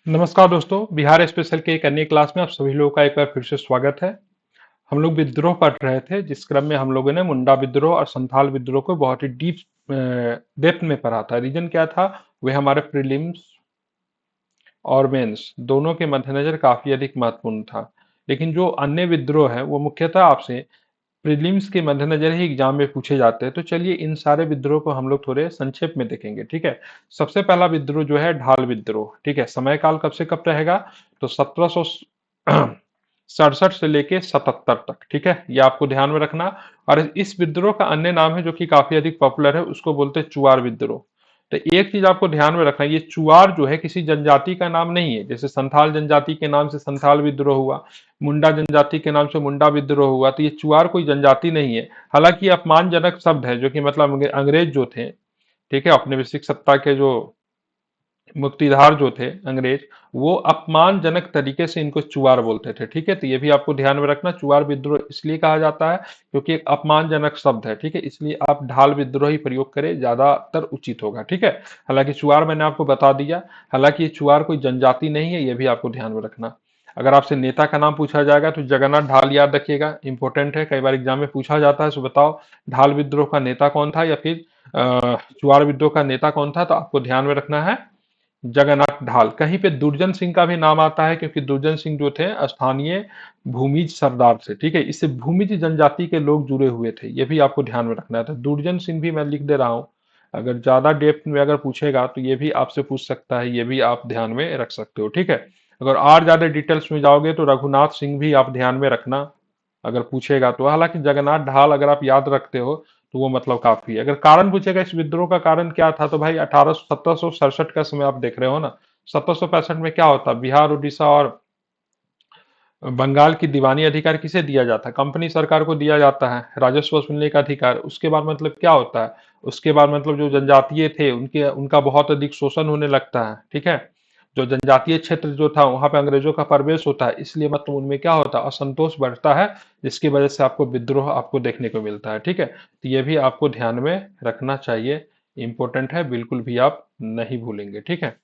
नमस्कार दोस्तों, बिहार स्पेशल के एक अन्य क्लास में आप सभी लोगों का एक बार फिर से स्वागत है। हम लोग विद्रोह पढ़ रहे थे, जिस क्रम में हम लोगों ने मुंडा विद्रोह और संथाल विद्रोह को बहुत ही डीप डेप्थ में पढ़ा था। रीजन क्या था? वह हमारे प्रीलिम्स और मेंस दोनों के मद्देनजर काफी अधिक महत्वपूर्ण था। लेकिन जो अन्य विद्रोह है वो मुख्यतः आपसे प्रीलिम्स के मद्देनजर ही एग्जाम में पूछे जाते हैं। तो चलिए इन सारे विद्रोह को हम लोग थोड़े संक्षेप में देखेंगे, ठीक है। सबसे पहला विद्रोह जो है ढाल विद्रोह, ठीक है। समय काल कब से कब रहेगा? तो 1767 से लेके 77 तक, ठीक है, ये आपको ध्यान में रखना। और इस विद्रोह का अन्य नाम है जो कि काफी अधिक पॉपुलर है, उसको बोलते हैं चुआर विद्रोह। तो एक चीज आपको ध्यान में रखना है, ये चुआर जो है किसी जनजाति का नाम नहीं है। जैसे संथाल जनजाति के नाम से संथाल विद्रोह हुआ, मुंडा जनजाति के नाम से मुंडा विद्रोह हुआ, तो ये चुआर कोई जनजाति नहीं है। हालांकि ये अपमानजनक शब्द है, जो कि मतलब अंग्रेज जो थे, ठीक है, औपनिवेशिक सत्ता के जो मुक्तिधार जो थे अंग्रेज, वो अपमानजनक तरीके से इनको चुआर बोलते थे, ठीक है। तो ये भी आपको ध्यान में रखना, चुआर विद्रोह इसलिए कहा जाता है क्योंकि एक अपमानजनक शब्द है, ठीक है। इसलिए आप ढाल विद्रोह ही प्रयोग करें, ज्यादातर उचित होगा, ठीक है। हालांकि चुआर मैंने आपको बता दिया। हालांकि ये चुआर कोई जनजाति नहीं है, ये भी आपको ध्यान में रखना। अगर आपसे नेता का नाम पूछा जाएगा तो जगन्नाथ ढाल याद रखिएगा, इंपॉर्टेंट है, कई बार एग्जाम में पूछा जाता है। सो बताओ, ढाल विद्रोह का नेता कौन था, या फिर चुआर विद्रोह का नेता कौन था? तो आपको ध्यान में रखना है जगन्नाथ ढाल। कहीं पे दुर्जन सिंह का भी नाम आता है, क्योंकि दुर्जन सिंह जो थे स्थानीय भूमिज सरदार थे, ठीक है। इससे भूमिज जनजाति के लोग जुड़े हुए थे, ये भी आपको ध्यान में रखना है। तो दुर्जन सिंह भी मैं लिख दे रहा हूं। अगर ज्यादा डेप्थ में अगर पूछेगा तो ये भी आपसे पूछ सकता है, ये भी आप ध्यान में रख सकते हो, ठीक है। अगर और ज्यादा डिटेल्स में जाओगे तो रघुनाथ सिंह भी आप ध्यान में रखना, अगर पूछेगा तो। हालांकि जगन्नाथ ढाल अगर आप याद रखते हो तो वो मतलब काफी है। अगर कारण पूछेगा इस विद्रोह का कारण क्या था, तो भाई 1767 का समय आप देख रहे हो ना। 1765 में क्या होता? बिहार, उड़ीसा और बंगाल की दीवानी अधिकार किसे दिया जाता है? कंपनी सरकार को दिया जाता है राजस्व वसूलने का अधिकार। उसके बाद मतलब क्या होता है? उसके बाद मतलब जो जनजातीय थे उनके उनका बहुत अधिक शोषण होने लगता है, ठीक है। जो जनजातीय क्षेत्र जो था वहां पे अंग्रेजों का प्रवेश होता है, इसलिए मतलब उनमें क्या होता है, असंतोष बढ़ता है, जिसकी वजह से आपको विद्रोह आपको देखने को मिलता है, ठीक है। तो ये भी आपको ध्यान में रखना चाहिए, इंपॉर्टेंट है, बिल्कुल भी आप नहीं भूलेंगे, ठीक है।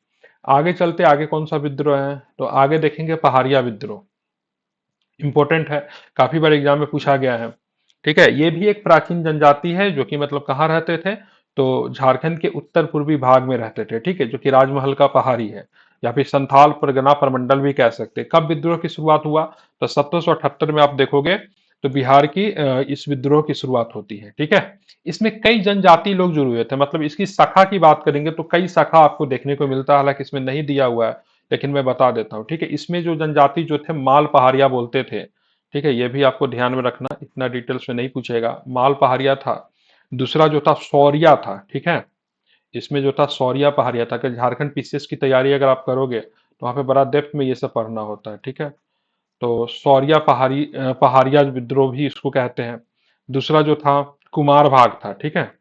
आगे चलते, आगे कौन सा विद्रोह है? तो आगे देखेंगे पहाड़िया विद्रोह। इंपॉर्टेंट है, काफी बार एग्जाम में पूछा गया है, ठीक है। ये भी एक प्राचीन जनजाति है जो कि मतलब कहाँ रहते थे? तो झारखंड के उत्तर पूर्वी भाग में रहते थे, ठीक है, जो कि राजमहल का पहाड़ी है, या फिर संथाल परगना प्रमंडल भी कह सकते हैं। कब विद्रोह की शुरुआत हुआ? तो 1778 में आप देखोगे तो बिहार की इस विद्रोह की शुरुआत होती है, ठीक है। इसमें कई जनजाति लोग जुड़े हुए थे, मतलब इसकी शाखा की बात करेंगे तो कई शाखा आपको देखने को मिलता है। हालांकि इसमें नहीं दिया हुआ है, लेकिन मैं बता देता हूँ, ठीक है। इसमें जो जनजाति जो थे माल पहाड़िया बोलते थे, ठीक है, ये भी आपको ध्यान में रखना, इतना डिटेल्स में नहीं पूछेगा। माल पहाड़िया था। दूसरा जो था सौरिया था, ठीक है। इसमें जो था सौरिया पहाड़िया था। कि झारखंड पीसीएस की तैयारी अगर आप करोगे तो वहां पे बड़ा डेप्थ में ये सब पढ़ना होता है, ठीक है। तो सौरिया पहाड़िया विद्रोह भी इसको कहते हैं। दूसरा जो था कुमार भाग था, ठीक है,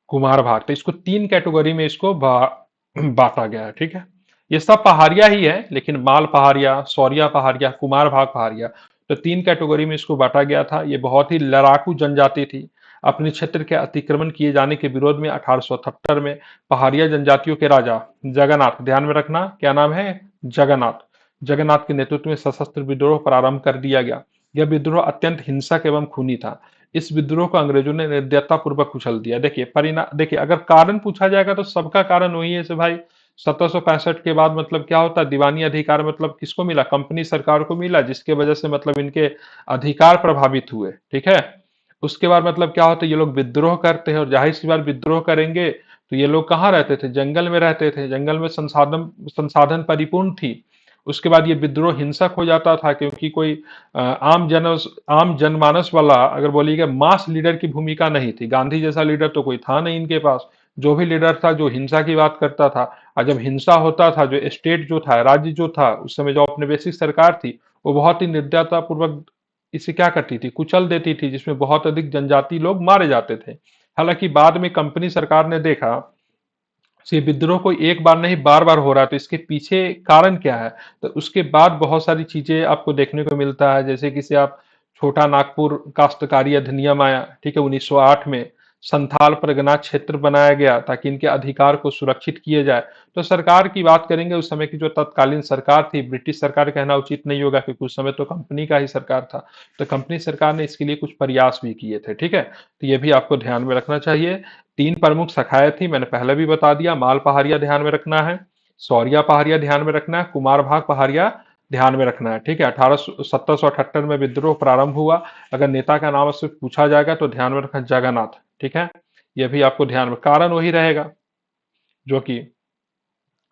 कुमार भाग। तो इसको तीन कैटेगरी में इसको बांटा गया है, ठीक है। ये सब पहाड़िया ही है, लेकिन माल पहाड़िया, सौरिया पहाड़िया, कुमार भाग पहाड़िया, तो तीन कैटेगरी में इसको बांटा गया था। ये बहुत ही लड़ाकू जनजाति थी। अपने क्षेत्र के अतिक्रमण किए जाने के विरोध में 1878 में पहाड़िया जनजातियों के राजा जगन्नाथ, ध्यान में रखना क्या नाम है, जगन्नाथ, जगन्नाथ के नेतृत्व में सशस्त्र विद्रोह प्रारंभ कर दिया गया। यह विद्रोह अत्यंत हिंसक एवं खूनी था। इस विद्रोह को अंग्रेजों ने निर्दयता पूर्वक कुचल दिया। देखिए परिणाम, देखिए अगर कारण पूछा जाएगा तो सबका कारण वही है से भाई। 1765 के बाद मतलब क्या होता है, दीवानी अधिकार मतलब किसको मिला? कंपनी सरकार को मिला, जिसके वजह से मतलब इनके अधिकार प्रभावित हुए, ठीक है। उसके बाद मतलब क्या होता है, ये लोग विद्रोह करते हैं, और जाहिर सी बात विद्रोह करेंगे तो ये लोग कहाँ रहते थे? जंगल में रहते थे। जंगल में संसाधन संसाधन परिपूर्ण थी। उसके बाद ये विद्रोह हिंसक हो जाता था, क्योंकि कोई आम जनमानस वाला अगर बोलिएगा मास लीडर की भूमिका नहीं थी। गांधी जैसा लीडर तो कोई था नहीं इनके पास। जो भी लीडर था जो हिंसा की बात करता था, और जब हिंसा होता था, जो स्टेट जो था, राज्य जो था उस समय, जो औपनिवेशिक सरकार थी, वो बहुत ही निर्दयता पूर्वक इसे क्या करती थी, कुचल देती थी, जिसमें बहुत अधिक जनजाति लोग मारे जाते थे। हालांकि बाद में कंपनी सरकार ने देखा ये विद्रोह कोई एक बार नहीं बार बार हो रहा है, तो इसके पीछे कारण क्या है? तो उसके बाद बहुत सारी चीजें आपको देखने को मिलता है, जैसे कि से आप छोटा नागपुर काश्तकारी अधिनियम आया, ठीक है, 1908 में। संथाल परगना क्षेत्र बनाया गया ताकि इनके अधिकार को सुरक्षित किया जाए। तो सरकार की बात करेंगे, उस समय की जो तत्कालीन सरकार थी, ब्रिटिश सरकार कहना उचित नहीं होगा क्योंकि उस समय तो कंपनी का ही सरकार था। तो कंपनी सरकार ने इसके लिए कुछ प्रयास भी किए थे, ठीक है। तो ये भी आपको ध्यान में रखना चाहिए। तीन प्रमुख शाखाएं थी, मैंने पहले भी बता दिया। माल पहाड़िया ध्यान में रखना है, सौरिया पहाड़िया ध्यान में रखना है, कुमार भाग पहाड़िया ध्यान में रखना है, ठीक है। 1778 में विद्रोह प्रारंभ हुआ। अगर नेता का नाम से पूछा जाएगा तो ध्यान में रखना जगन्नाथ, ठीक है। यह भी आपको ध्यान में, कारण वही रहेगा जो कि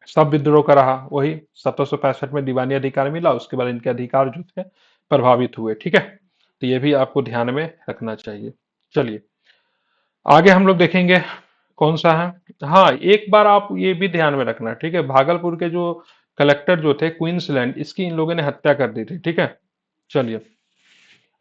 सब विद्रोह का रहा, वही 1765 में दीवानी अधिकार मिला, उसके बाद इनके अधिकार जो थे प्रभावित हुए, ठीक है। तो ये भी आपको ध्यान में रखना चाहिए। चलिए आगे हम लोग देखेंगे कौन सा है। हाँ, एक बार आप ये भी ध्यान में रखना, ठीक है। भागलपुर के जो कलेक्टर जो थे क्वींसलैंड, इसकी इन लोगों ने हत्या कर दी थी, ठीक है। चलिए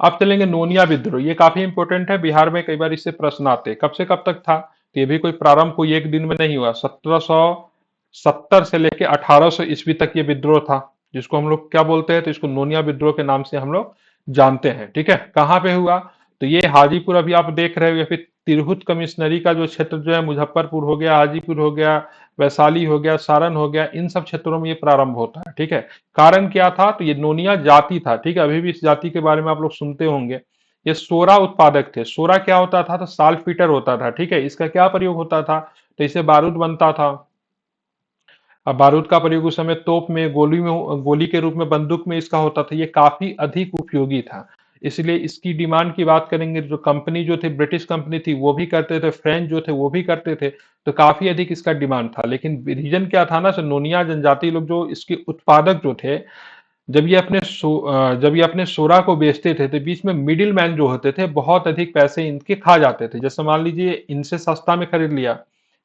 अब चलेंगे नोनिया विद्रोह। ये काफी इंपॉर्टेंट है, बिहार में कई बार इससे प्रश्न आते हैं। कब से कब तक था, तो ये भी कोई प्रारंभ कोई एक दिन में नहीं हुआ। 1770 से लेके 1800 ईस्वी तक ये विद्रोह था, जिसको हम लोग क्या बोलते हैं, तो इसको नोनिया विद्रोह के नाम से हम लोग जानते हैं, ठीक है। कहाँ पे हुआ, तो ये हाजीपुर अभी आप देख रहे हो, या फिर तिरहुत कमिश्नरी का जो क्षेत्र जो है, मुजफ्फरपुर हो गया, हाजीपुर हो गया, वैशाली हो गया, सारण हो गया, इन सब क्षेत्रों में ये प्रारंभ होता है, ठीक है। कारण क्या था, तो ये नोनिया जाति था, ठीक है। अभी भी इस जाति के बारे में आप लोग सुनते होंगे। ये सोरा उत्पादक थे। सोरा क्या होता था, तो साल्ट पीटर होता था, ठीक है। इसका क्या प्रयोग होता था, तो इससे बारूद बनता था। अब बारूद का प्रयोग उस समय तोप में, गोली के रूप में, बंदूक में इसका होता था। ये काफी अधिक उपयोगी था, इसलिए इसकी डिमांड की बात करेंगे, जो कंपनी जो थी, ब्रिटिश कंपनी थी, वो भी करते थे, फ्रेंच जो थे वो भी करते थे। तो काफी अधिक इसका डिमांड था। लेकिन रीजन क्या था ना, नोनिया जनजाति लोग जो इसके उत्पादक जो थे, जब ये अपने सोरा को बेचते थे, तो बीच में मिडिल मैन जो होते थे, बहुत अधिक पैसे इनके खा जाते थे। जैसे मान लीजिए इनसे सस्ता में खरीद लिया,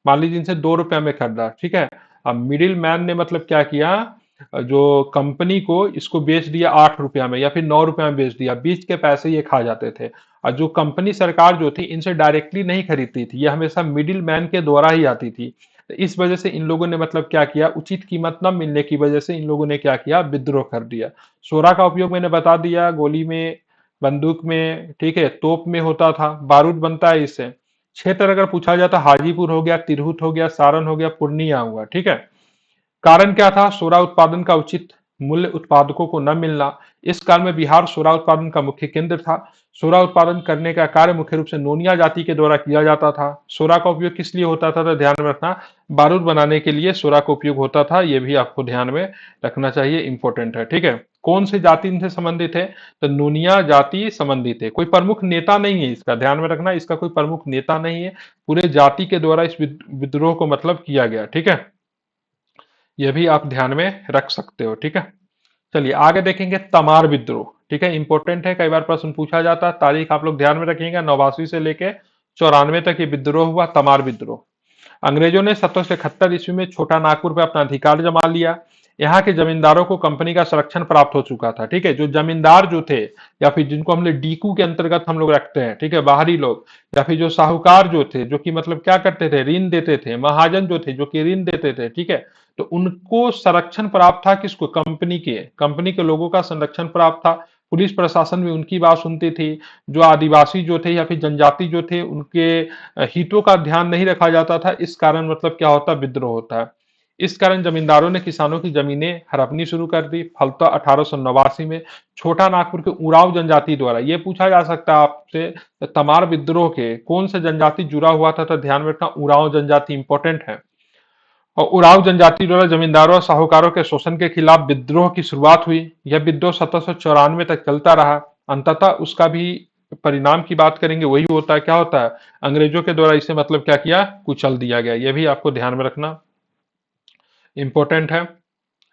मान लीजिए इनसे 2 रुपए में खरीदा, ठीक है। अब मिडिल मैन ने मतलब क्या किया, जो कंपनी को इसको बेच दिया 8 रुपया में या फिर 9 रुपया में बेच दिया, बीच के पैसे ये खा जाते थे। और जो कंपनी सरकार जो थी, इनसे डायरेक्टली नहीं खरीदती थी, ये हमेशा मिडिल मैन के द्वारा ही आती थी। तो इस वजह से इन लोगों ने मतलब क्या किया, उचित कीमत न मिलने की वजह से इन लोगों ने क्या किया, विद्रोह कर दिया। सोरा का उपयोग मैंने बता दिया, गोली में, बंदूक में, ठीक है, तोप में होता था, बारूद बनता है इससे। क्षेत्र अगर पूछा जाता, हाजीपुर हो गया, तिरहुत हो गया, सारण हो गया, पूर्णिया हुआ, ठीक है। कारण क्या था, सोरा उत्पादन का उचित मूल्य उत्पादकों को न मिलना। इस काल में बिहार सोरा उत्पादन का मुख्य केंद्र था। सोरा उत्पादन करने का कार्य मुख्य रूप से नोनिया जाति के द्वारा किया जाता था। सोरा का उपयोग किस लिए होता था, तो ध्यान में रखना, बारूद बनाने के लिए सोरा का उपयोग होता था। यह भी आपको ध्यान में रखना चाहिए, इंपॉर्टेंट है, ठीक है। कौन से जाति इनसे संबंधित है, तो नोनिया जाति संबंधित है। कोई प्रमुख नेता नहीं है इसका, ध्यान में रखना, इसका कोई प्रमुख नेता नहीं है। पूरे जाति के द्वारा इस विद्रोह को मतलब किया गया, ठीक है। यह भी आप ध्यान में रख सकते हो, ठीक है। चलिए आगे देखेंगे तमार विद्रोह, ठीक है। इंपॉर्टेंट है, कई बार प्रश्न पूछा जाता है। तारीख आप लोग ध्यान में रखिएगा, 89 से लेके 94 तक ये विद्रोह हुआ, तमार विद्रोह। अंग्रेजों ने 1771 ईस्वी में छोटा नागपुर पर अपना अधिकार जमा लिया। यहाँ के जमींदारों को कंपनी का संरक्षण प्राप्त हो चुका था, ठीक है। जो जमींदार जो थे, या फिर जिनको हम लोग डीकू के अंतर्गत हम लोग रखते हैं, ठीक है, बाहरी लोग, या फिर जो साहूकार जो थे, जो कि मतलब क्या करते थे, ऋण देते थे, महाजन जो थे जो कि ऋण देते थे, ठीक है। तो उनको संरक्षण प्राप्त था, किसको, कंपनी के लोगों का संरक्षण प्राप्त था। पुलिस प्रशासन भी उनकी बात सुनती थी। जो आदिवासी जो थे या फिर जनजाति जो थे, उनके हितों का ध्यान नहीं रखा जाता था। इस कारण मतलब क्या होता, विद्रोह होता है। इस कारण जमींदारों ने किसानों की जमीनें हड़पनी शुरू कर दी। फलतः 1889 में छोटा नागपुर के उरांव जनजाति द्वारा, ये पूछा जा सकता है आपसे, तमार विद्रोह के कौन से जनजाति जुड़ा हुआ था, तो ध्यान में रखना, उरांव जनजाति इंपॉर्टेंट है। और उरांव जनजाति द्वारा जमींदारों और साहूकारों के शोषण के खिलाफ विद्रोह की शुरुआत हुई। यह विद्रोह 1794 तक चलता रहा। अंततः उसका भी परिणाम की बात करेंगे, वही होता है, क्या होता है, अंग्रेजों के द्वारा इसे मतलब क्या किया, कुचल दिया गया। यह भी आपको ध्यान में रखना, इंपॉर्टेंट है,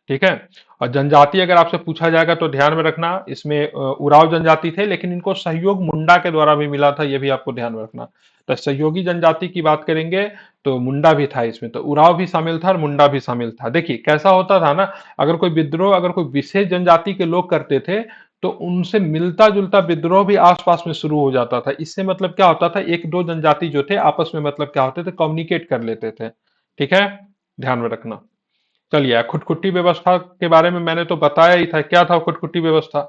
ठीक है। और जनजाति अगर आपसे पूछा जाएगा तो ध्यान में रखना, इसमें उराव जनजाति थे, लेकिन इनको सहयोग मुंडा के द्वारा भी मिला था, यह भी आपको ध्यान में रखना। तो सहयोगी जनजाति की बात करेंगे तो मुंडा भी था इसमें, तो उराव भी शामिल था और मुंडा भी शामिल था। देखिए कैसा होता था ना, अगर कोई विद्रोह अगर कोई विशेष जनजाति के लोग करते थे, तो उनसे मिलता जुलता विद्रोह भी आसपास में शुरू हो जाता था। इससे मतलब क्या होता था, एक दो जनजाति जो थे आपस में मतलब क्या होते थे, कम्युनिकेट कर लेते थे, ठीक है, ध्यान में रखना। चलिए खुटकुटी व्यवस्था के बारे में मैंने तो बताया ही था, क्या था खुटकुटी व्यवस्था,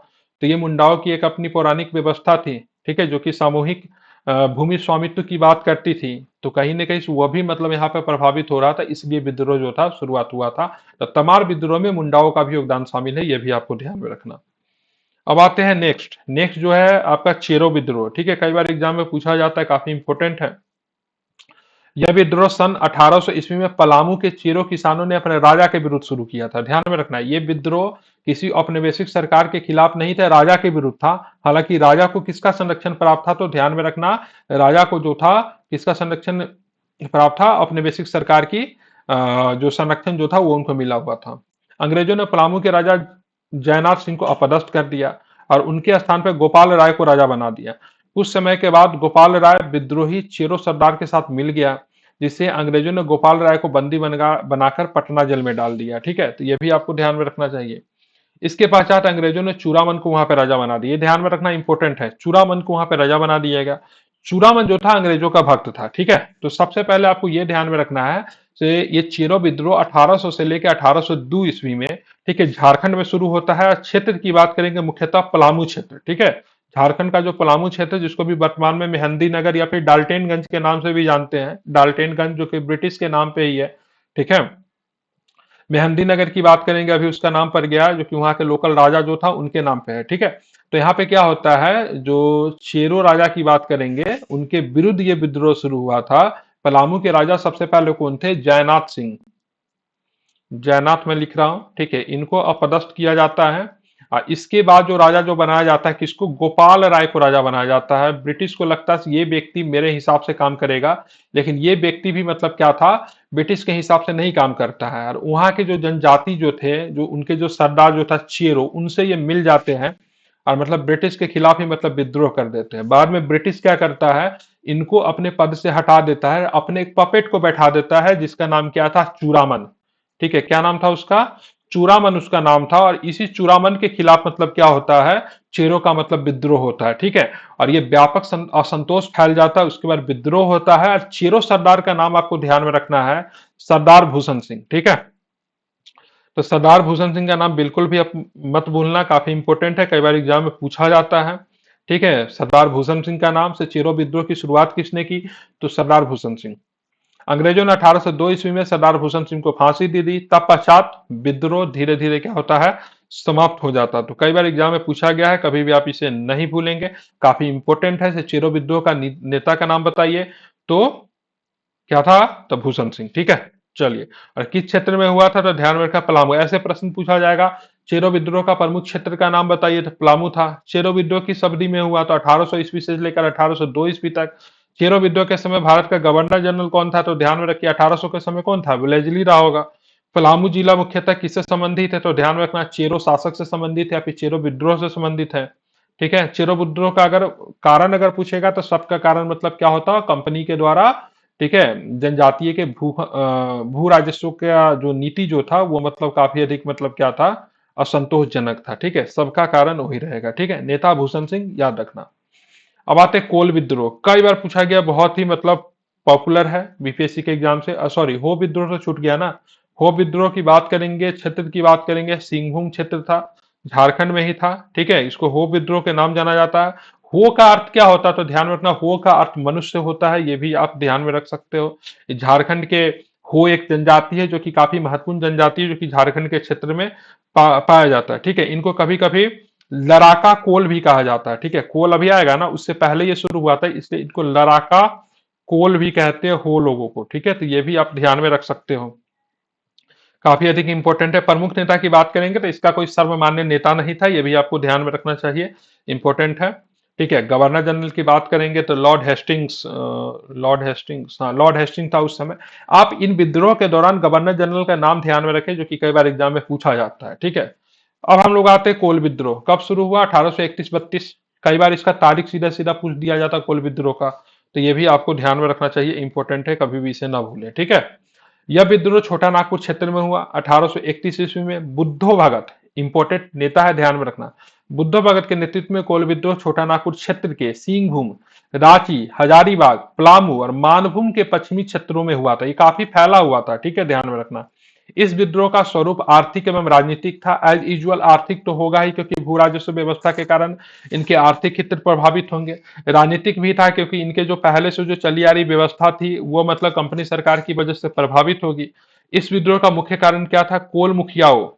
तो ये मुंडाओं की एक अपनी पौराणिक व्यवस्था थी, ठीक है, जो कि सामूहिक भूमि स्वामित्व की बात करती थी, तो कहीं ना कहीं वह भी मतलब यहाँ पे प्रभावित हो रहा था, इसलिए विद्रोह जो था शुरुआत हुआ था। तो तमार विद्रोह में मुंडाओं का भी योगदान शामिल है, यह भी आपको ध्यान में रखना। अब आते हैं नेक्स्ट। नेक्स्ट जो है आपका चेरो विद्रोह। ठीक है, कई बार एग्जाम में पूछा जाता है, काफी इंपोर्टेंट है। यह विद्रोह सन 1800 ईस्वी में पलामू के चेरो किसानों ने अपने राजा के विरुद्ध शुरू किया था। ध्यान में रखना, यह विद्रोह किसी औपनिवेशिक सरकार के खिलाफ नहीं था, राजा के विरुद्ध था। हालांकि राजा को किसका संरक्षण प्राप्त था, तो ध्यान में रखना, राजा को जो था किसका संरक्षण प्राप्त था, औपनिवेशिक सरकार की जो संरक्षण जो था वो उनको मिला हुआ था। अंग्रेजों ने पलामू के राजा जयनाथ सिंह को अपदस्थ कर दिया और उनके स्थान पर गोपाल राय को राजा बना दिया। कुछ समय के बाद गोपाल राय विद्रोही चेरो सरदार के साथ मिल गया, जिससे अंग्रेजों ने गोपाल राय को बंदी बनाकर पटना जेल में डाल दिया। ठीक है, तो यह भी आपको ध्यान में रखना चाहिए। इसके पश्चात अंग्रेजों ने चूड़ामन को वहां पर राजा बना दिया। ध्यान में रखना, इंपॉर्टेंट है, चूड़ामन को वहां पर राजा बना दिया गया। चूड़ामन जो था अंग्रेजों का भक्त था। ठीक है, तो सबसे पहले आपको यह ध्यान में रखना है कि ये चेरो विद्रोह 1800 से लेकर 1802 ईस्वी में, ठीक है, झारखंड में शुरू होता है। क्षेत्र की बात करेंगे मुख्यतः पलामू क्षेत्र। ठीक है, झारखंड का जो पलामू क्षेत्र है, जिसको भी वर्तमान में मेहंदी नगर या फिर डाल्टेनगंज के नाम से भी जानते हैं, डाल्टेनगंज जो कि ब्रिटिश के नाम पे ही है। ठीक है, मेहंदी नगर की बात करेंगे, अभी उसका नाम पड़ गया, जो कि वहां के लोकल राजा जो था उनके नाम पे है। ठीक है, तो यहाँ पे क्या होता है, जो चेरो राजा की बात करेंगे, उनके विरुद्ध ये विद्रोह शुरू हुआ था। पलामू के राजा सबसे पहले कौन थे, जयनाथ सिंह। जयनाथ में लिख रहा हूं, ठीक है, इनको अपदस्थ किया जाता है। और इसके बाद जो राजा जो बनाया जाता है, किसको, गोपाल राय को राजा बनाया जाता है। ब्रिटिश को लगता है ये व्यक्ति मेरे हिसाब से काम करेगा, लेकिन ये व्यक्ति भी मतलब क्या था, ब्रिटिश के हिसाब से नहीं काम करता है। और वहां के जो जनजाति जो थे, जो उनके जो सरदार जो था चेरो, उनसे ये मिल जाते हैं और मतलब ब्रिटिश के खिलाफ ही मतलब विद्रोह कर देते हैं। बाद में ब्रिटिश क्या करता है, इनको अपने पद से हटा देता है, अपने एक पपेट को बैठा देता है, जिसका नाम क्या था, चूड़ामन। ठीक है, क्या नाम था उसका, चूड़ामन उसका नाम था। और इसी चूड़ामन के खिलाफ मतलब क्या होता है, चेरो का मतलब विद्रोह होता है। ठीक है, और ये व्यापक असंतोष फैल जाता है, उसके बाद विद्रोह होता है। और चेरो सरदार का नाम आपको ध्यान में रखना है, सरदार भूषण सिंह। ठीक है, तो सरदार भूषण सिंह का नाम बिल्कुल भी आप मत भूलना, काफी इंपॉर्टेंट है, कई बार एग्जाम में पूछा जाता है। ठीक है, सरदार भूषण सिंह का नाम से चेरो विद्रोह की शुरुआत किसने की, तो सरदार भूषण सिंह। अंग्रेजों ने 1802 ईस्वी में सरदार भूषण सिंह को फांसी दे दी। तब पश्चात विद्रोह धीरे धीरे क्या होता है, समाप्त हो जाता है। तो कई बार एग्जाम में पूछा गया है, कभी भी आप इसे नहीं भूलेंगे, काफी इंपॉर्टेंट है। चेरो विद्रोह का नेता का नाम बताइए, तो क्या था, तो भूषण सिंह। ठीक है, चलिए, और किस क्षेत्र में हुआ था, तो ध्यान में रखा, पलामू। ऐसे प्रश्न पूछा जाएगा, चेरो विद्रोह का प्रमुख क्षेत्र का नाम बताइए, तो पलामू था। चेरो विद्रोह किस अवधि में हुआ, तो 1800 ईस्वी से लेकर 1802 ईस्वी तक। चेरो विद्रोह के समय भारत का गवर्नर जनरल कौन था, तो ध्यान में रखिए 1800 के समय कौन था, वेलेस्ली रहा होगा। पलामू जिला मुख्यतः किससे संबंधित है, तो ध्यान में रखना, चेरो शासक से संबंधित है या फिर चेरो विद्रोह से संबंधित है। ठीक है, चेरो विद्रोह का अगर कारण अगर पूछेगा, तो सबका कारण मतलब क्या होता है, कंपनी के द्वारा, ठीक है, जनजातीय के भू राजस्व का जो नीति जो था वो मतलब काफी अधिक मतलब क्या था, असंतोषजनक था। ठीक है, सबका कारण वही रहेगा। ठीक है, नेता भूषण सिंह, याद रखना। अब आते हैं कोल विद्रोह, कई बार पूछा गया, बहुत ही मतलब पॉपुलर है बीपीएससी के एग्जाम से। सॉरी, हो विद्रोह तो छूट गया ना। हो विद्रोह की बात करेंगे, क्षेत्र की बात करेंगे, सिंहभूम क्षेत्र था, झारखंड में ही था। ठीक है, इसको हो विद्रोह के नाम जाना जाता है। हो का अर्थ क्या होता है, तो ध्यान में रखना, हो का अर्थ मनुष्य होता है, ये भी आप ध्यान में रख सकते हो। झारखंड के हो एक जनजाति है, जो कि काफी महत्वपूर्ण जनजाति है, जो कि झारखंड के क्षेत्र में पाया जाता है। ठीक है, इनको कभी कभी लराका कोल भी कहा जाता है। ठीक है, कोल अभी आएगा ना, उससे पहले ये शुरू हुआ था, इसलिए इनको लराका कोल भी कहते हैं हो लोगों को। ठीक है, तो ये भी आप ध्यान में रख सकते हो, काफी अधिक इंपॉर्टेंट है। प्रमुख नेता की बात करेंगे, तो इसका कोई सर्वमान्य नेता नहीं था, ये भी आपको ध्यान में रखना चाहिए, इंपॉर्टेंट है। ठीक है, गवर्नर जनरल की बात करेंगे, तो लॉर्ड हेस्टिंग्स, हाँ, लॉर्ड हेस्टिंग था उस समय। आप इन विद्रोह के दौरान गवर्नर जनरल का नाम ध्यान में रखें, जो कि कई बार एग्जाम में पूछा जाता है। ठीक है, अब हम लोग आते हैं कोल विद्रोह, कब शुरू हुआ, 1831-32। कई बार इसका तारीख सीधा सीधा पूछ दिया जाता है कोल विद्रोह का, तो ये भी आपको ध्यान में रखना चाहिए, इंपॉर्टेंट है, कभी भी इसे ना भूलें। ठीक है, यह विद्रोह छोटा नागपुर क्षेत्र में हुआ 1831 ईस्वी में। बुद्धो भगत इंपोर्टेंट नेता है, ध्यान में रखना। बुद्धो भगत के नेतृत्व में कोल विद्रोह छोटा नागपुर क्षेत्र के सिंहभूम, रांची, हजारीबाग, पलामू और मानभूम के पश्चिमी क्षेत्रों में हुआ था। ये काफी फैला हुआ था। ठीक है, ध्यान में रखना। इस विद्रोह का स्वरूप आर्थिक एवं राजनीतिक था। एज यूजुअल आर्थिक तो होगा ही, क्योंकि भू राजस्व व्यवस्था के कारण इनके आर्थिक हित प्रभावित होंगे। राजनीतिक भी था, क्योंकि इनके जो पहले से जो चली आ रही व्यवस्था थी वो मतलब कंपनी सरकार की वजह से प्रभावित होगी। इस विद्रोह का मुख्य कारण क्या था? कोल मुखियाओं,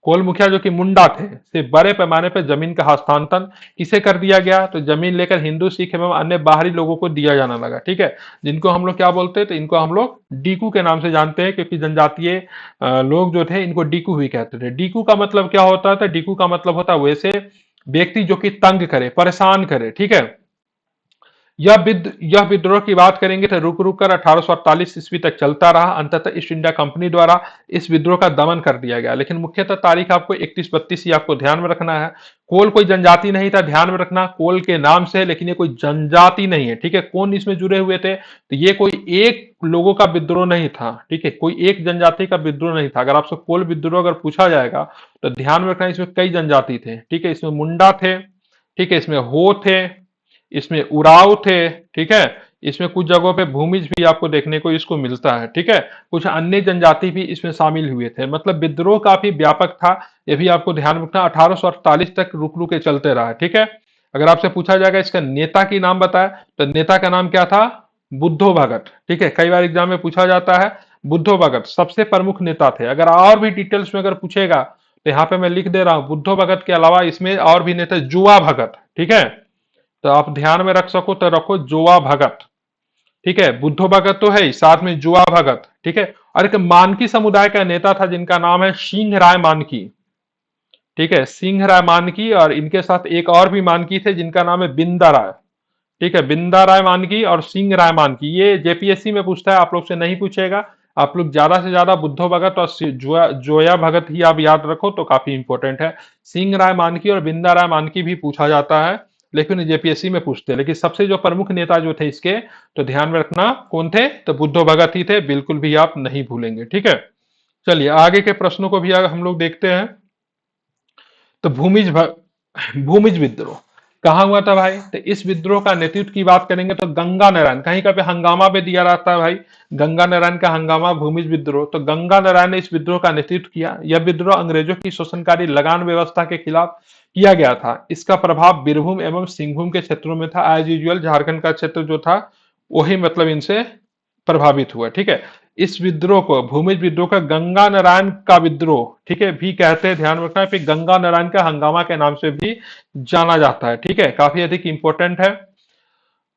कोल मुखिया जो कि मुंडा थे, से बड़े पैमाने पर जमीन का हस्तांतरण किसे कर दिया गया? तो जमीन लेकर हिंदू, सिख एवं अन्य बाहरी लोगों को दिया जाना लगा। ठीक है, जिनको हम लोग क्या बोलते हैं? तो इनको हम लोग डीकू के नाम से जानते हैं, क्योंकि जनजातीय लोग जो थे इनको डीकू ही कहते थे। डीकू का मतलब क्या होता था? डीकू का मतलब होता है वैसे व्यक्ति जो कि तंग करे, परेशान करे। ठीक है, यह विद्रोह की बात करेंगे तो रुक रुक कर 1848 ईस्वी तक चलता रहा। अंततः ईस्ट इंडिया कंपनी द्वारा इस विद्रोह का दमन कर दिया गया। लेकिन मुख्यतः तारीख आपको 31-32 ही आपको ध्यान में रखना है। कोल कोई जनजाति नहीं था, ध्यान में रखना, कोल के नाम से, लेकिन ये कोई जनजाति नहीं है। ठीक है, कौन इसमें जुड़े हुए थे? तो ये कोई एक लोगों का विद्रोह नहीं था। ठीक है, कोई एक जनजाति का विद्रोह नहीं था। अगर आपसे कोल विद्रोह अगर पूछा जाएगा तो ध्यान में रखना, इसमें कई जनजाति थे। ठीक है, इसमें मुंडा थे, ठीक है, इसमें हो थे, इसमें उराव थे। ठीक है, इसमें कुछ जगहों पे भूमिज भी आपको देखने को इसको मिलता है। ठीक है, कुछ अन्य जनजाति भी इसमें शामिल हुए थे। मतलब विद्रोह काफी व्यापक था, ये भी आपको ध्यान रखना। 1848 तक रुक रुक के चलते रहा। ठीक है, अगर आपसे पूछा जाएगा इसका नेता की नाम बताए, तो नेता का नाम क्या था? बुद्धो भगत। ठीक है, कई बार एग्जाम में पूछा जाता है। बुद्धो भगत सबसे प्रमुख नेता थे। अगर और भी डिटेल्स में अगर पूछेगा तो यहाँ पे मैं लिख दे रहा हूं, बुद्धो भगत के अलावा इसमें और भी नेता, जुआ भगत। ठीक है, तो आप ध्यान में रख सको तो रखो जुआ भगत। ठीक है, बुद्धो भगत तो है ही, साथ में जुआ भगत। ठीक है, और एक मानकी समुदाय का नेता था जिनका नाम है सिंह राय मानकी। ठीक है, सिंह राय मानकी, और इनके साथ एक और भी मानकी थे जिनका नाम है बिंदा राय। ठीक है, बिंदा राय मानकी और सिंह राय मानकी, ये जेपीएससी में पूछता है, आप लोग से नहीं पूछेगा। आप लोग ज्यादा से ज्यादा बुद्धो भगत और जोया भगत ही आप याद रखो तो काफी इंपॉर्टेंट है। सिंह राय मानकी और बिंदा राय मानकी भी पूछा जाता है, लेकिन जेपीएससी में पूछते हैं। लेकिन सबसे जो प्रमुख नेता जो थे इसके, तो ध्यान में रखना कौन थे? तो बुद्धो भगत ही थे, बिल्कुल भी आप नहीं भूलेंगे। ठीक है, चलिए आगे के प्रश्नों को भी हम लोग देखते हैं। तो भूमिज विद्रोह कहाँ हुआ था भाई? तो इस विद्रोह का नेतृत्व की बात करेंगे तो गंगा नारायण, कहीं का पे हंगामा पे दिया रहता है भाई, गंगा नारायण का हंगामा भूमिज विद्रोह। तो गंगा नारायण ने इस विद्रोह का नेतृत्व किया। यह विद्रोह अंग्रेजों की शोषणकारी लगान व्यवस्था के खिलाफ किया गया था। इसका प्रभाव बीरभूम एवं सिंहभूम के क्षेत्रों में था। एज यूजुअल झारखंड का क्षेत्र जो था वही मतलब इनसे प्रभावित हुआ। ठीक है, इस विद्रोह को, भूमिज विद्रोह का, गंगा नारायण का विद्रोह, ठीक है, भी कहते हैं, ध्यान रखना है। फिर गंगा नारायण का हंगामा के नाम से भी जाना जाता है। ठीक है, काफी अधिक इंपॉर्टेंट है।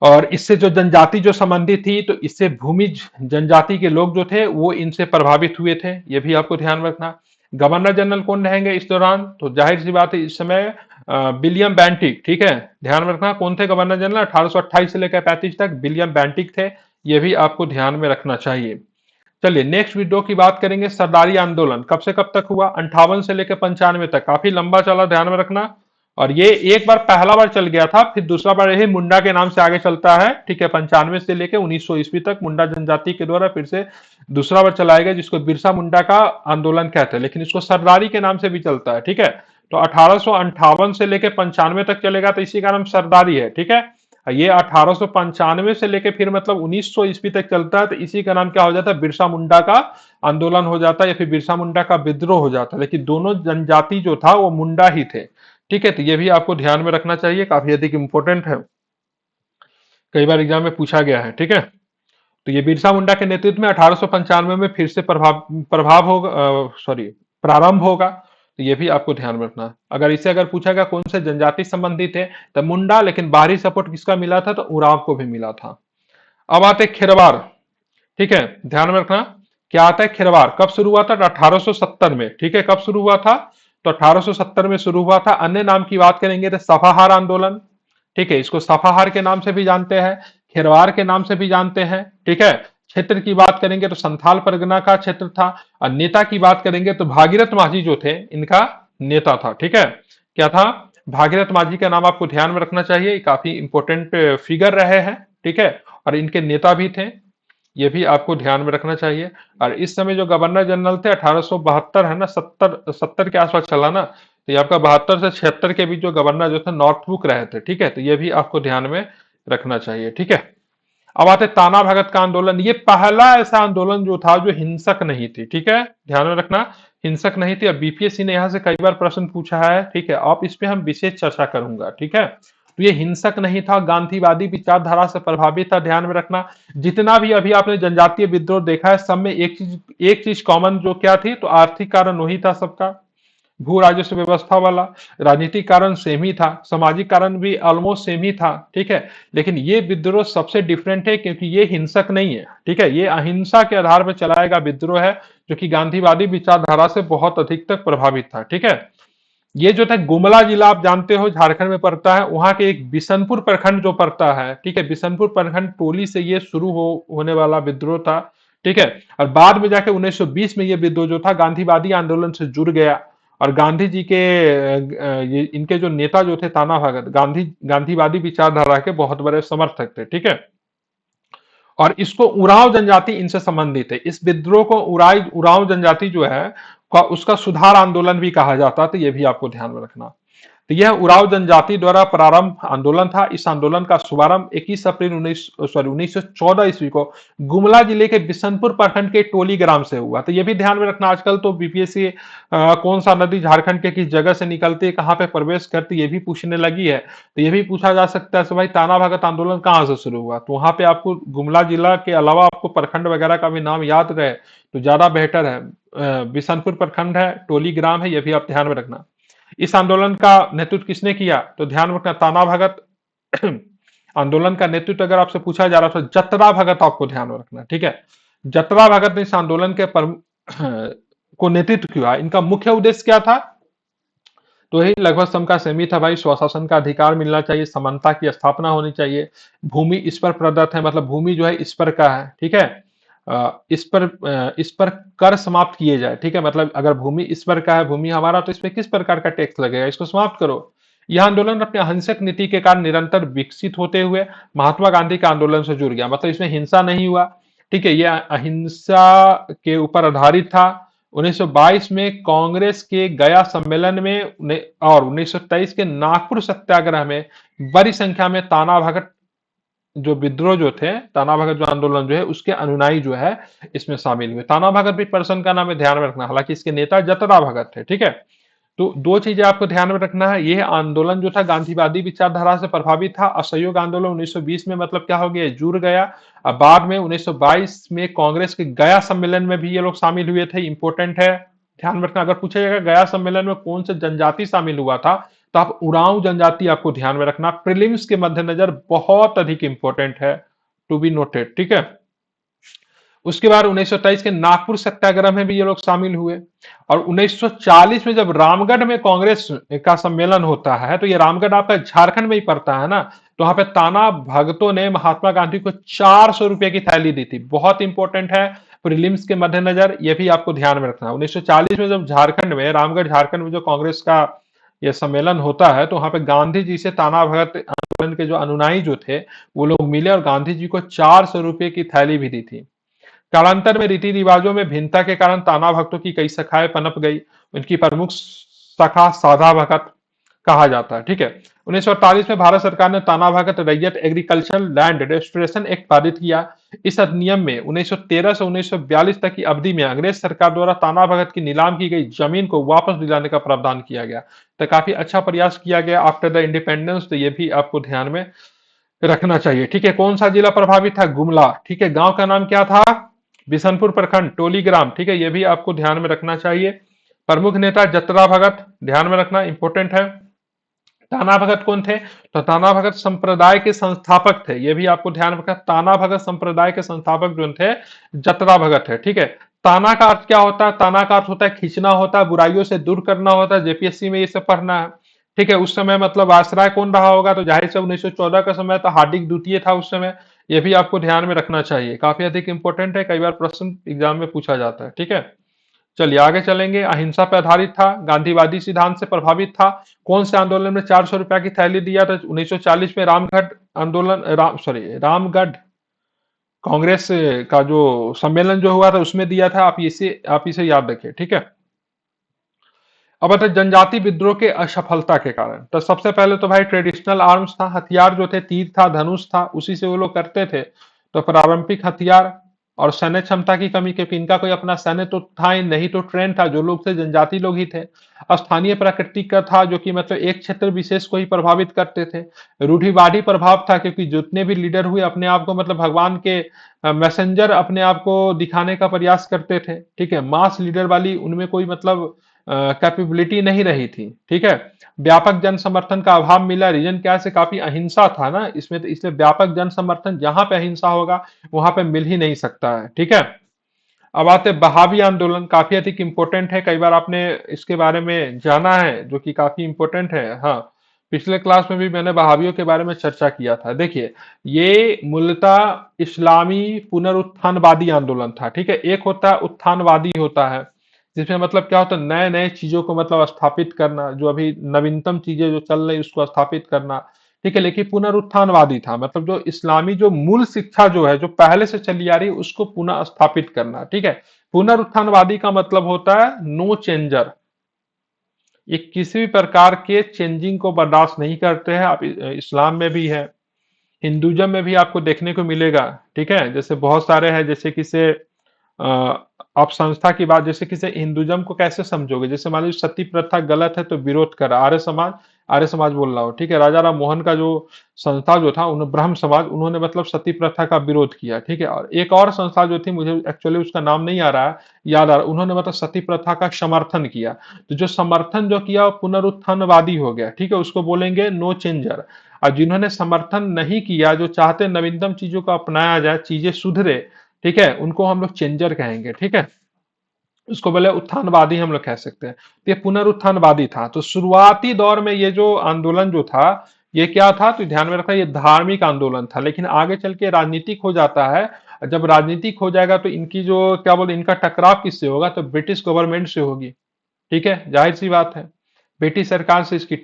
और इससे जो जनजाति जो संबंधित थी, तो इससे भूमिज जनजाति के लोग जो थे वो इनसे प्रभावित हुए थे, ये भी आपको ध्यान में रखना। गवर्नर जनरल कौन रहेंगे इस दौरान? तो जाहिर सी बात है इस समय विलियम बेंटिक। ठीक है, ध्यान में रखना कौन थे गवर्नर जनरल 1828 से लेकर 35 तक, विलियम बेंटिक थे, ये भी आपको ध्यान में रखना चाहिए। चलिए नेक्स्ट विद्रोह की बात करेंगे। सरदारी आंदोलन कब से कब तक हुआ? 58 से लेकर 95 तक, काफी लंबा चला, ध्यान में रखना। और ये एक बार पहला बार चल गया था, फिर दूसरा बार यही मुंडा के नाम से आगे चलता है। ठीक है, 95 से लेकर 1900 ईस्वी तक मुंडा जनजाति के द्वारा फिर से दूसरा बार चलाया गया, जिसको बिरसा मुंडा का आंदोलन कहते हैं, लेकिन इसको सरदारी के नाम से भी चलता है। ठीक है, तो 1858 से लेकर 95 तक चलेगा, तो इसी का नाम सरदारी है। ठीक है, ये 1895 से लेके फिर मतलब 1900 ईस्वी तक चलता है, तो इसी का नाम क्या हो जाता है? बिरसा मुंडा का आंदोलन हो जाता है, या फिर बिरसा मुंडा का विद्रोह हो जाता है। लेकिन दोनों जनजाति जो था वो मुंडा ही थे। ठीक है, तो ये भी आपको ध्यान में रखना चाहिए, काफी अधिक इंपॉर्टेंट है, कई बार एग्जाम में पूछा गया है। ठीक है, तो ये बिरसा मुंडा के नेतृत्व में 1895 में फिर से प्रभाव होगा, सॉरी, प्रारंभ होगा। तो ये भी आपको ध्यान में रखना। अगर इसे अगर पूछा गया कौन से जनजाति संबंधित है, तो मुंडा, लेकिन बाहरी सपोर्ट किसका मिला था? तो उराव को भी मिला था। अब आते खिरवार। ठीक है, ध्यान में रखना क्या आता है खिरवार, कब शुरू हुआ था? 1870 में। ठीक है, कब शुरू हुआ था? तो 1870 में शुरू हुआ था। अन्य नाम की बात करेंगे तो सफाहार आंदोलन। ठीक है, इसको सफाहार के नाम से भी जानते हैं, खिरवार के नाम से भी जानते हैं। ठीक है, क्षेत्र की बात करेंगे तो संथाल परगना का क्षेत्र था। और नेता की बात करेंगे तो भागीरथ माझी जो थे इनका नेता था। ठीक है, क्या था? भागीरथ माझी का नाम आपको ध्यान में रखना चाहिए, काफी इंपॉर्टेंट फिगर रहे हैं। ठीक है, और इनके नेता भी थे, ये भी आपको ध्यान में रखना चाहिए। और इस समय जो गवर्नर जनरल थे 1872 है ना, 70 के आसपास चला ना, तो ये आपका 72 से 76 के बीच जो गवर्नर जो थे नॉर्थबुक रहे थे। ठीक है, तो ये भी आपको ध्यान में रखना चाहिए। ठीक है, अब आते ताना भगत का आंदोलन। ये पहला ऐसा आंदोलन जो था जो हिंसक नहीं थी, ठीक है, ध्यान में रखना, हिंसक नहीं थी। अब बीपीएससी ने यहाँ से कई बार प्रश्न पूछा है, ठीक है, अब इस पे हम विशेष चर्चा करूंगा, ठीक है। तो ये हिंसक नहीं था, गांधीवादी विचारधारा से प्रभावित था, ध्यान में रखना। जितना भी अभी आपने जनजातीय विद्रोह देखा है, सब में एक चीज कॉमन जो क्या थी, तो आर्थिक कारण वही था सबका, भू राजस्व व्यवस्था वाला। राजनीतिक कारण सेम ही था, सामाजिक कारण भी ऑलमोस्ट सेम ही था, ठीक है। लेकिन ये विद्रोह सबसे डिफरेंट है क्योंकि ये हिंसक नहीं है, ठीक है, ये अहिंसा के आधार पर चलाया गया विद्रोह है, जो कि गांधीवादी विचारधारा से बहुत अधिक तक प्रभावित था, ठीक है। ये जो था गुमला जिला, आप जानते हो झारखंड में पड़ता है, वहां के एक बिशनपुर प्रखंड जो पड़ता है, ठीक है, बिशनपुर प्रखंड टोली से ये शुरू होने वाला विद्रोह था, ठीक है। और बाद में जाके 1920 में ये विद्रोह जो था गांधीवादी आंदोलन से जुड़ गया। और गांधी जी के ये इनके जो नेता जो थे ताना भगत, गांधीवादी विचारधारा के बहुत बड़े समर्थक थे, ठीक है। और इसको उरांव जनजाति इनसे संबंधित है, इस विद्रोह को उरांव जनजाति जो है उसका सुधार आंदोलन भी कहा जाता है, तो ये भी आपको ध्यान में रखना। तो यह उरांव जनजाति द्वारा प्रारंभ आंदोलन था। इस आंदोलन का शुभारंभ 21 अप्रैल 1914 ईस्वी को गुमला जिले के बिशनपुर प्रखंड के टोली ग्राम से हुआ। तो यह भी ध्यान में रखना, आजकल तो बीपीएससी कौन सा नदी झारखंड के किस जगह से निकलती है, कहाँ पे प्रवेश करती है, ये भी पूछने लगी है। तो ये भी पूछा जा सकता है भाई ताना भगत आंदोलन कहाँ से शुरू हुआ, तो वहां पे आपको गुमला जिला के अलावा आपको प्रखंड वगैरह का भी नाम याद रहे तो ज्यादा बेहतर है। बिशनपुर प्रखंड है, टोली ग्राम है, ये भी आप ध्यान में रखना। इस आंदोलन का नेतृत्व किसने किया, तो ध्यान रखना ताना भगत। आंदोलन का नेतृत्व अगर आपसे पूछा जा रहा तो जतरा भगत आपको ध्यान में रखना, ठीक है। जतरा भगत ने इस आंदोलन के को नेतृत्व किया। इनका मुख्य उद्देश्य क्या था, तो यही लगभग सबका सेमी था भाई, स्वशासन का अधिकार मिलना चाहिए, समानता की स्थापना होनी चाहिए, भूमि इस पर प्रदत्त है, मतलब भूमि जो है इस पर का है, ठीक है। इस पर कर समाप्त किए जाए, ठीक है, मतलब अगर भूमि इस पर का है, भूमि हमारा, तो इस पे किस प्रकार का टैक्स लगेगा, इसको समाप्त करो। यह आंदोलन अपने अहिंसक नीति के कारण निरंतर विकसित होते हुए महात्मा गांधी के आंदोलन से जुड़ गया, मतलब इसमें हिंसा नहीं हुआ, ठीक है, यह अहिंसा के ऊपर आधारित था। 1922 में कांग्रेस के गया सम्मेलन में और 1923 के नागपुर सत्याग्रह में बड़ी संख्या में ताना भगत जो विद्रोह जो थे, ताना भगत जो आंदोलन जो है उसके अनुयायी जो है इसमें शामिल हुए। ताना भगत भी पर्सन का नाम है, ध्यान में रखना, हालांकि इसके नेता जतरा भगत थे, ठीक है। तो दो चीजें आपको ध्यान में रखना है, यह आंदोलन जो था गांधीवादी विचारधारा से प्रभावित था। असहयोग आंदोलन 1920 में मतलब क्या हो गया, जुड़ गया। अब बाद में 1922 में कांग्रेस के गया सम्मेलन में भी ये लोग शामिल हुए थे, इंपॉर्टेंट है, ध्यान में रखना। अगर पूछा जाएगा गया सम्मेलन में कौन से जनजाति शामिल हुआ था, तो आप उरांव जनजाति आपको ध्यान में रखना, प्रीलिम्स के मद्देनजर बहुत अधिक इंपॉर्टेंट है, टू बी नोटेड, ठीक है। उसके बाद 1923 के नागपुर सत्याग्रह में भी ये लोग शामिल हुए। और 1940 में जब रामगढ़ में कांग्रेस का सम्मेलन होता है, तो ये रामगढ़ आपका झारखंड में ही पड़ता है ना, तो वहां पे ताना भगतों ने महात्मा गांधी को 400 रुपए की थैली दी थी, बहुत इंपॉर्टेंट है प्रीलिम्स के मद्देनजर, ये भी आपको ध्यान में रखना। 1940 में जब झारखंड में, रामगढ़ झारखंड में जो कांग्रेस का ये सम्मेलन होता है, तो वहां पे गांधी जी से ताना भगत आंदोलन के जो अनुयायी जो थे वो लोग मिले और गांधी जी को 400 रुपए की थैली भी दी थी। कालांतर में रीति रिवाजों में भिन्नता के कारण ताना भक्तों की कई शाखाएं पनप गई। उनकी प्रमुख शाखा साधा भगत कहा जाता है, ठीक है। 1948 में भारत सरकार ने ताना भगत रैयत एग्रीकल्चरल लैंड रेस्टोरेशन एक्ट पारित किया। इस अधिनियम में 1913 से 1942 तक की अवधि में अंग्रेज सरकार द्वारा ताना भगत की नीलाम की गई जमीन को वापस दिलाने का प्रावधान किया गया। तो काफी अच्छा प्रयास किया गया आफ्टर द इंडिपेंडेंस, तो ये भी आपको ध्यान में रखना चाहिए, ठीक है। कौन सा जिला प्रभावित था, गुमला, ठीक है। गांव का नाम क्या था, बिशनपुर प्रखंड, टोली ग्राम, ठीक है, ये भी आपको ध्यान में रखना चाहिए। प्रमुख नेता जतरा भगत, ध्यान में रखना, इंपॉर्टेंट है। ताना भगत कौन थे, तो ताना भगत संप्रदाय के संस्थापक थे, ये भी आपको ध्यान रखना। ताना भगत संप्रदाय के संस्थापक जो थे जतरा भगत है, ठीक है। ताना का अर्थ क्या होता है, ताना का अर्थ होता है खींचना होता है, बुराइयों से दूर करना होता है, जेपीएससी में ये सब पढ़ना है, ठीक है। उस समय मतलब वायसराय कौन रहा होगा, तो जाहिर से 1914 का समय था, हार्दिक द्वितीय था उस समय, ये भी आपको ध्यान में रखना चाहिए, काफी अधिक इंपॉर्टेंट है, कई बार प्रश्न एग्जाम में पूछा जाता है, ठीक है। चलिए आगे चलेंगे। अहिंसा पर आधारित था, गांधीवादी सिद्धांत से प्रभावित था। कौन से आंदोलन में 400 रुपया की थैली दिया था, 1940 में रामगढ़ आंदोलन, रामगढ़ कांग्रेस का जो सम्मेलन जो हुआ था उसमें दिया था, आप इसे याद रखें, ठीक है। अब आता है जनजाति विद्रोह के असफलता के कारण। तो सबसे पहले तो भाई ट्रेडिशनल आर्म्स था, हथियार जो थे तीर था, धनुष था, उसी से वो लोग करते थे। तो पारंपरिक हथियार और सैन्य क्षमता की कमी, क्योंकि इनका कोई अपना सैन्य तो था ही नहीं, तो ट्रेंड था, जो लोग थे जनजाति लोग ही थे। स्थानीय प्रकृति का था, जो कि मतलब एक क्षेत्र विशेष को ही प्रभावित करते थे। रूढ़िवादी प्रभाव था, क्योंकि जितने भी लीडर हुए अपने आप को मतलब भगवान के मैसेंजर अपने आप को दिखाने का प्रयास करते थे। ठीक है, मास लीडर वाली उनमें कोई मतलब कैपेबिलिटी नहीं रही थी। ठीक है, व्यापक जन समर्थन का अभाव मिला। रीजन क्या से काफी अहिंसा था ना इसमें, तो इसलिए व्यापक जन समर्थन, जहां पे अहिंसा होगा वहां पे मिल ही नहीं सकता है। ठीक है, अब आते हैं बहावी आंदोलन, काफी अधिक इंपॉर्टेंट है, कई बार आपने इसके बारे में जाना है, जो कि काफी इंपॉर्टेंट है। हाँ, पिछले क्लास में भी मैंने बहावियों के बारे में चर्चा किया था। देखिए, ये मूलतः इस्लामी पुनरुत्थानवादी आंदोलन था। ठीक है, एक होता है उत्थानवादी होता है, जिसमें मतलब क्या होता है, नए नए चीजों को मतलब स्थापित करना, जो अभी नवीनतम चीजें जो चल रही उसको स्थापित करना। ठीक है, लेकिन पुनरुत्थानवादी था, मतलब जो इस्लामी जो मूल शिक्षा जो है, जो पहले से चली आ रही है, उसको पुनः स्थापित करना। ठीक है, पुनरुत्थानवादी का मतलब होता है नो चेंजर। ये किसी भी प्रकार के चेंजिंग को बर्दाश्त नहीं करते हैं। आप इस्लाम में भी है, हिंदुइज्म में भी आपको देखने को मिलेगा। ठीक है, जैसे बहुत सारे हैं, जैसे कि से अ, आप संस्था की बात, जैसे कि से हिंदुइज्म को कैसे समझोगे, जैसे मान लीजिए सती प्रथा गलत है तो विरोध करा आर्य समाज बोल रहा हो। ठीक है, राजा राम मोहन का जो संस्था जो था, उन्होंने ब्रह्म समाज, उन्होंने मतलब सती प्रथा का विरोध किया। ठीक है, और एक और संस्था जो थी, मुझे एक्चुअली उसका नाम नहीं आ रहा है, याद आ रहा, उन्होंने मतलब सती प्रथा का समर्थन किया। तो जो समर्थन जो किया वो पुनरुत्थानवादी हो गया। ठीक है, उसको बोलेंगे नो चेंजर। और जिन्होंने समर्थन नहीं किया, जो चाहते नवीनतम चीजों को अपनाया जाए, चीजें सुधरे, ठीक है, उनको हम लोग चेंजर कहेंगे। ठीक है, उसको बोले उत्थानवादी हम लोग कह सकते हैं। तो ये पुनरुत्थानवादी था। तो शुरुआती दौर में ये जो आंदोलन जो था, ये क्या था, तो ध्यान में रखना, ये धार्मिक आंदोलन था, लेकिन आगे चल के राजनीतिक हो जाता है। जब राजनीतिक हो जाएगा तो इनकी जो क्या बोलते, इनका टकराव किससे होगा, तो ब्रिटिश गवर्नमेंट से होगी। ठीक है, जाहिर सी बात है, ब्रिटिश सरकार से इसकी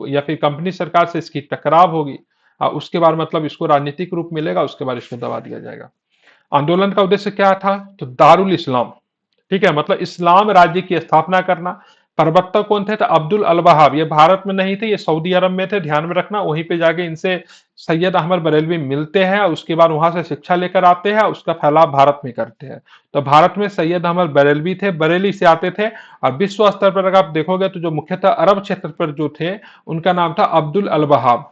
या फिर कंपनी सरकार से इसकी टकराव होगी। उसके बाद मतलब इसको राजनीतिक रूप मिलेगा, उसके बाद इसको दबा दिया जाएगा। आंदोलन का उद्देश्य क्या था, तो दारुल इस्लाम। ठीक है, मतलब इस्लाम राज्य की स्थापना करना। प्रवक्ता कौन थे, तो अब्दुल अल वहाब। ये भारत में नहीं थे, ये सऊदी अरब में थे, ध्यान में रखना। वहीं पे जाके इनसे सैयद अहमद बरेलवी मिलते हैं, उसके बाद वहां से शिक्षा लेकर आते हैं, उसका फैलाव भारत में करते हैं। तो भारत में सैयद अहमद बरेलवी थे, बरेली से आते थे। और विश्व स्तर पर अगर आप देखोगे तो जो मुख्यतः अरब क्षेत्र पर जो थे, उनका नाम था अब्दुल अल वहाब।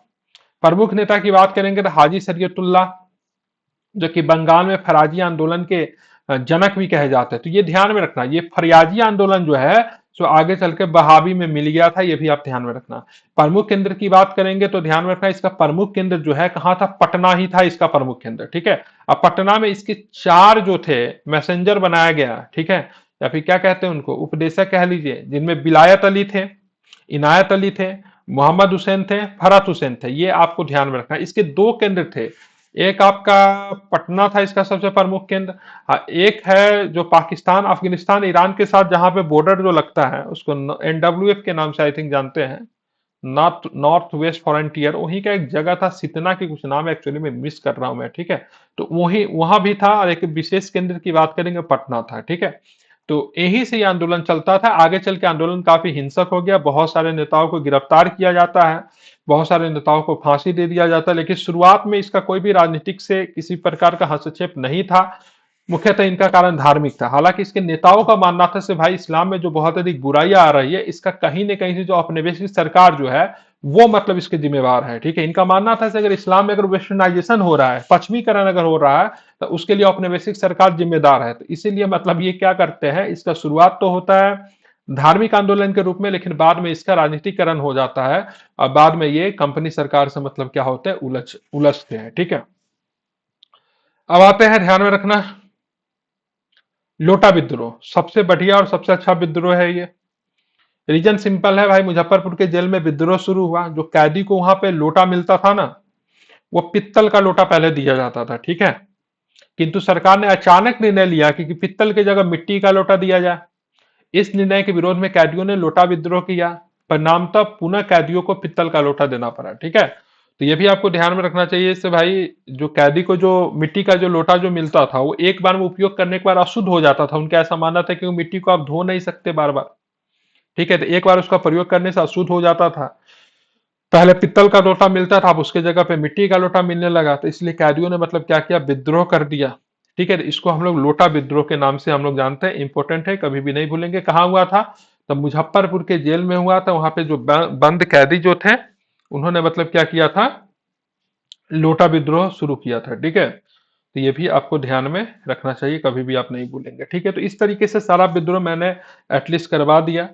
प्रमुख नेता की बात करेंगे तो हाजी शरीयतुल्लाह, जो कि बंगाल में फराजी आंदोलन के जनक भी कहे जाते हैं। तो ये ध्यान में रखना, ये फरियाजी आंदोलन जो है, जो आगे चल के बहावी में मिल गया था, ये भी आप ध्यान में रखना। प्रमुख केंद्र की बात करेंगे तो ध्यान में रखना, इसका प्रमुख केंद्र जो है कहाँ था, पटना ही था इसका प्रमुख केंद्र। ठीक है, अब पटना में इसके चार जो थे मैसेंजर बनाया गया। ठीक है, या फिर क्या कहते हैं उनको, उपदेशक कह लीजिए, जिनमें विलायत अली थे, इनायत अली थे, मोहम्मद हुसैन थे, फरहत हुसैन थे। ये आपको ध्यान में रखना। इसके दो केंद्र थे, एक आपका पटना था इसका सबसे प्रमुख केंद्र। हाँ, एक है जो पाकिस्तान, अफगानिस्तान, ईरान के साथ जहां पे बॉर्डर जो लगता है, उसको NWF के नाम से आई थिंक जानते हैं, नॉर्थ नॉर्थ वेस्ट फ्रंटियर। वहीं का एक जगह था, सितना की कुछ नाम है, एक्चुअली में मिस कर रहा हूं मैं। ठीक है, तो वही वहां भी था, और एक विशेष केंद्र की बात करेंगे, पटना था। ठीक है, तो यही से ये आंदोलन चलता था। आगे चल के आंदोलन काफी हिंसक हो गया, बहुत सारे नेताओं को गिरफ्तार किया जाता है, बहुत सारे नेताओं को फांसी दे दिया जाता है, लेकिन शुरुआत में इसका कोई भी राजनीतिक से किसी प्रकार का हस्तक्षेप नहीं था। मुख्यतः इनका कारण धार्मिक था। हालांकि इसके नेताओं का मानना था से भाई इस्लाम में जो बहुत अधिक बुराइयां आ रही है, इसका कहीं न कहीं से जो औपनिवेशिक सरकार जो है, वो मतलब इसके जिम्मेवार है। ठीक है, इनका मानना था से अगर इस्लाम में अगर वेस्टर्नाइजेशन हो रहा है, पश्चिमीकरण अगर हो रहा है, तो उसके लिए औपनिवेशिक सरकार जिम्मेदार है। तो इसीलिए मतलब ये क्या करते हैं, इसका शुरुआत तो होता है धार्मिक आंदोलन के रूप में, लेकिन बाद में इसका राजनीतिकरण हो जाता है, और बाद में ये कंपनी सरकार से मतलब क्या होता है, उलझते हैं। ठीक है, अब आते हैं, ध्यान में रखना, लोटा विद्रोह। सबसे बढ़िया और सबसे अच्छा विद्रोह है ये। रीजन सिंपल है भाई, मुजफ्फरपुर के जेल में विद्रोह शुरू हुआ। जो कैदी को वहां पे लोटा मिलता था ना, वो पित्तल का लोटा पहले दिया जाता था। ठीक है, किंतु सरकार ने अचानक निर्णय लिया कि पित्तल की जगह मिट्टी का लोटा दिया जाए। इस निर्णय के विरोध में कैदियों ने लोटा विद्रोह किया। परिणामतः पुनः कैदियों को पित्तल का लोटा देना पड़ा। ठीक है, तो ये भी आपको ध्यान में रखना चाहिए। इससे भाई जो कैदी को जो मिट्टी का जो लोटा जो मिलता था, वो एक बार में उपयोग करने के बाद अशुद्ध हो जाता था। उनका ऐसा मानना था कि मिट्टी को आप धो नहीं सकते बार बार। ठीक है, तो एक बार उसका प्रयोग करने से अशुद्ध हो जाता था। पहले पित्तल का लोटा मिलता था, अब उसके जगह पे मिट्टी का लोटा मिलने लगा, तो इसलिए कैदियों ने मतलब क्या किया, विद्रोह कर दिया। ठीक है, इसको हम लोग लोटा विद्रोह के नाम से हम लोग जानते हैं, इंपॉर्टेंट है, कभी भी नहीं भूलेंगे। कहाँ हुआ था? तब मुजफ्फरपुर के जेल में हुआ था। वहां पे जो बंद कैदी जो थे, उन्होंने मतलब क्या किया था, लोटा विद्रोह शुरू किया था। ठीक है, तो ये भी आपको ध्यान में रखना चाहिए, कभी भी आप नहीं भूलेंगे। ठीक है, तो इस तरीके से सारा विद्रोह मैंने एटलीस्ट करवा दिया,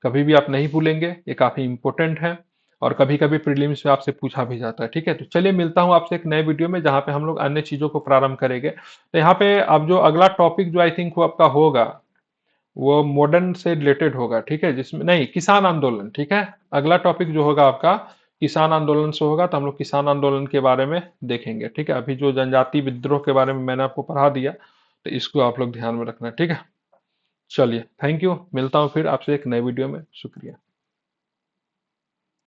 कभी भी आप नहीं भूलेंगे, ये काफी इंपॉर्टेंट है। और कभी कभी प्रीलिम्स में आपसे पूछा भी जाता है। ठीक है, तो चलिए मिलता हूं आपसे एक नए वीडियो में, जहां पे हम लोग अन्य चीजों को प्रारंभ करेंगे। तो यहाँ पे अब जो अगला टॉपिक जो आई थिंक वो आपका होगा, वो मॉडर्न से रिलेटेड होगा। ठीक है, जिसमें नहीं, किसान आंदोलन। ठीक है, अगला टॉपिक जो होगा आपका किसान आंदोलन से होगा, तो हम लोग किसान आंदोलन के बारे में देखेंगे। ठीक है, अभी जो जनजाति विद्रोह के बारे में मैंने आपको पढ़ा दिया, तो इसको आप लोग ध्यान में रखना। ठीक है, चलिए, थैंक यू, मिलता हूँ फिर आपसे एक नए वीडियो में। शुक्रिया।